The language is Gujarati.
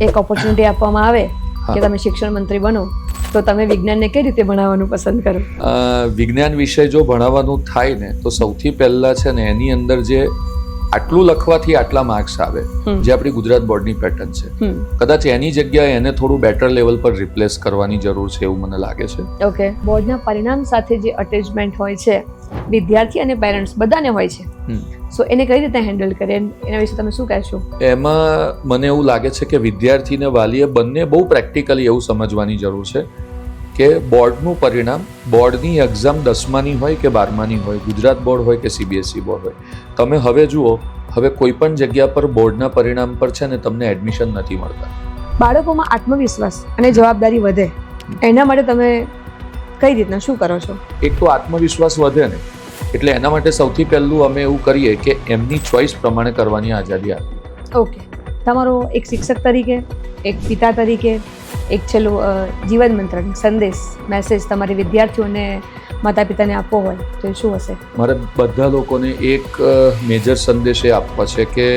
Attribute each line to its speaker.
Speaker 1: એક ઓપોર્ચ્યુનિટી આપવામાં આવે કે તમે શિક્ષણ મંત્રી બનો તો તમે વિજ્ઞાનને કઈ રીતે ભણાવવાનું પસંદ કરો?
Speaker 2: વિજ્ઞાન વિષય જો ભણાવવાનું થાય ને તો સૌથી પહેલા છે ને એની અંદર જે આટલું લખવાથી આટલા માર્ક્સ આવે, જે આપણી ગુજરાત બોર્ડની પેટર્ન છે, કદાચ એની જગ્યાએ એને થોડું બેટર લેવલ પર રિપ્લેસ કરવાની જરૂર છે એવું મને લાગે છે.
Speaker 1: ઓકે, બોર્ડના પરિણામ સાથે જે અટેચમેન્ટ હોય છે વિદ્યાર્થી અને પેરેન્ટ્સ બધાને હોય છે, સો એને કઈ રીતે હેન્ડલ કરે એના વિશે તમે શું કહેશો?
Speaker 2: એમાં મને એવું લાગે છે કે વિદ્યાર્થી ને વાલીએ બંને બહુ પ્રેક્ટિકલી એવું સમજવાની જરૂર છે કે બોર્ડનું પરિણામ, બોર્ડની એક્ઝામ 10માની હોય કે 12માની હોય, ગુજરાત બોર્ડ હોય કે CBSE બોર્ડ હોય, તમે હવે જુઓ, હવે કોઈ પણ જગ્યા પર બોર્ડના પરિણામ પર છે ને તમને એડમિશન નથી મળતા.
Speaker 1: બાળકોમાં આત્મવિશ્વાસ અને જવાબદારી વધે એના માટે તમે કઈ રીતના શું કરો છો?
Speaker 2: એક તો આત્મવિશ્વાસ વધે ને, એટલે એના માટે સૌથી પહેલું અમે એવું કરીએ કે એમની ચોઈસ પ્રમાણે કરવાની આઝાદી આપીએ.
Speaker 1: ઓકે, તમારો એક શિક્ષક તરીકે, એક પિતા તરીકે, એક છેલ્લું જીવન મંત્ર, સંદેશ, મેસેજ તમારે વિદ્યાર્થીઓને, માતા પિતાને આપવો હોય તો એ શું હશે?
Speaker 2: મારે બધા લોકોને એક મેજર સંદેશ એ આપવા છે કે